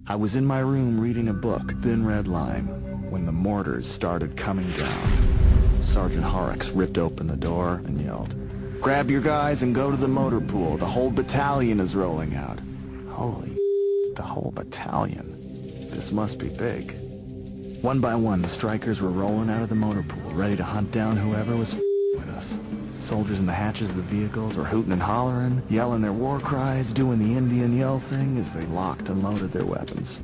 I was in my room reading a book, Thin Red Line, when the mortars started coming down. Sergeant Horrocks ripped open the door and yelled, "Grab your guys and go to the motor pool. The whole battalion is rolling out." Holy the whole battalion. This must be big. One by one, the strikers were rolling out of the motor pool, ready to hunt down whoever was with us. Soldiers in the hatches of the vehicles were hooting and hollering, yelling their war cries, doing the Indian yell thing as they locked and loaded their weapons.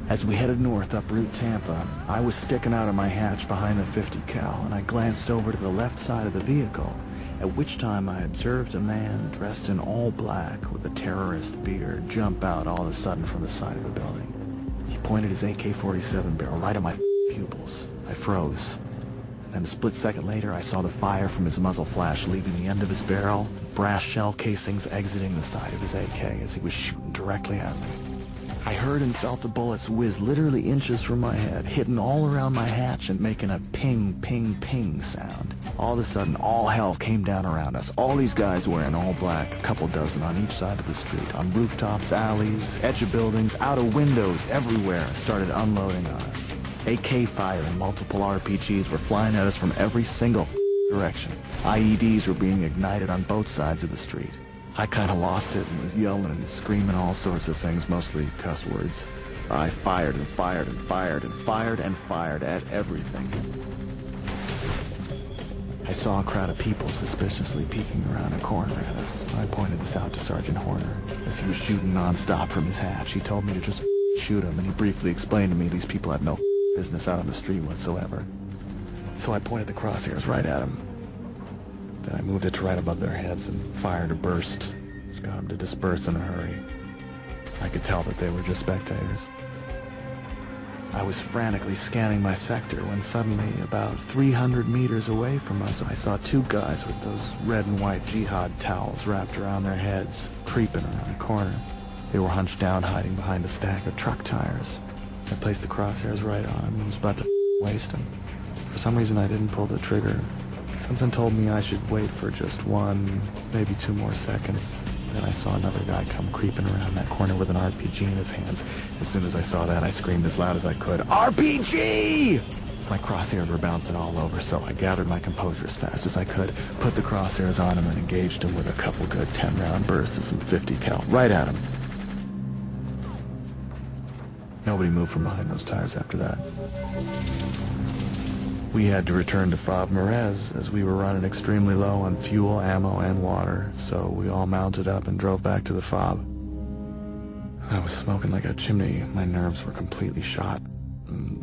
As we headed north up Route Tampa, I was sticking out of my hatch behind the 50 cal, and I glanced over to the left side of the vehicle, at which time I observed a man dressed in all black with a terrorist beard jump out all of a sudden from the side of the building. He pointed his AK-47 barrel right at my pupils. I froze. Then a split second later, I saw the fire from his muzzle flash leaving the end of his barrel, brass shell casings exiting the side of his AK as he was shooting directly at me. I heard and felt the bullets whiz literally inches from my head, hitting all around my hatch and making a ping, ping, ping sound. All of a sudden, all hell came down around us. All these guys wearing all black, a couple dozen on each side of the street, on rooftops, alleys, edge of buildings, out of windows, everywhere, started unloading on us. AK fire and multiple RPGs were flying at us from every single direction. IEDs were being ignited on both sides of the street. I kinda lost it and was yelling and screaming all sorts of things, mostly cuss words. I fired and fired and fired and fired and fired at everything. I saw a crowd of people suspiciously peeking around a corner at us. I pointed this out to Sergeant Horner. As he was shooting non-stop from his hatch, he told me to just shoot him, and he briefly explained to me these people had no business out on the street whatsoever. So I pointed the crosshairs right at him. Then I moved it to right above their heads and fired a burst. Just got them to disperse in a hurry. I could tell that they were just spectators. I was frantically scanning my sector when suddenly, about 300 meters away from us, I saw two guys with those red and white jihad towels wrapped around their heads, creeping around a corner. They were hunched down, hiding behind a stack of truck tires. I placed the crosshairs right on him and was about to waste him. For some reason, I didn't pull the trigger. Something told me I should wait for just one, maybe 2 more seconds. Then I saw another guy come creeping around that corner with an RPG in his hands. As soon as I saw that, I screamed as loud as I could, "RPG!" My crosshairs were bouncing all over, so I gathered my composure as fast as I could, put the crosshairs on him, and engaged him with a couple good 10-round bursts of some 50 cal, right at him. Nobody moved from behind those tires after that. We had to return to Fob Merez as we were running extremely low on fuel, ammo, and water, so we all mounted up and drove back to the Fob. I was smoking like a chimney. My nerves were completely shot.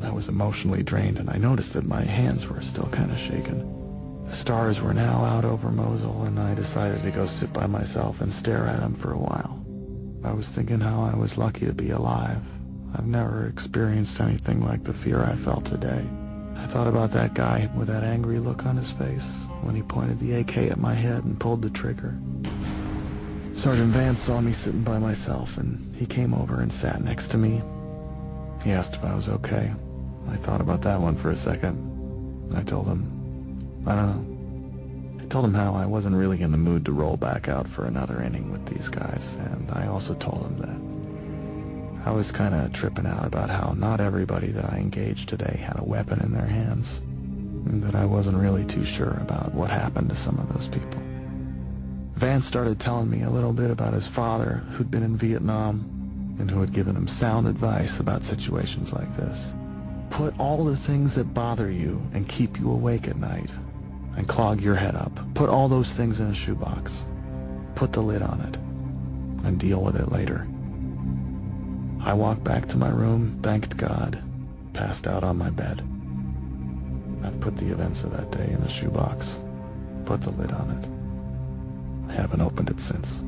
I was emotionally drained, and I noticed that my hands were still kind of shaking. The stars were now out over Mosul, and I decided to go sit by myself and stare at them for a while. I was thinking how I was lucky to be alive. I've never experienced anything like the fear I felt today. I thought about that guy with that angry look on his face when he pointed the AK at my head and pulled the trigger. Sergeant Vance saw me sitting by myself, and he came over and sat next to me. He asked if I was okay. I thought about that one for a second. I told him, I don't know. I told him how I wasn't really in the mood to roll back out for another inning with these guys, and I also told him that I was kind of tripping out about how not everybody that I engaged today had a weapon in their hands, and that I wasn't really too sure about what happened to some of those people. Vance started telling me a little bit about his father, who'd been in Vietnam, and who had given him sound advice about situations like this. Put all the things that bother you and keep you awake at night, and clog your head up. Put all those things in a shoebox. Put the lid on it, and deal with it later. I walked back to my room, thanked God, passed out on my bed. I've put the events of that day in a shoebox, put the lid on it. I haven't opened it since.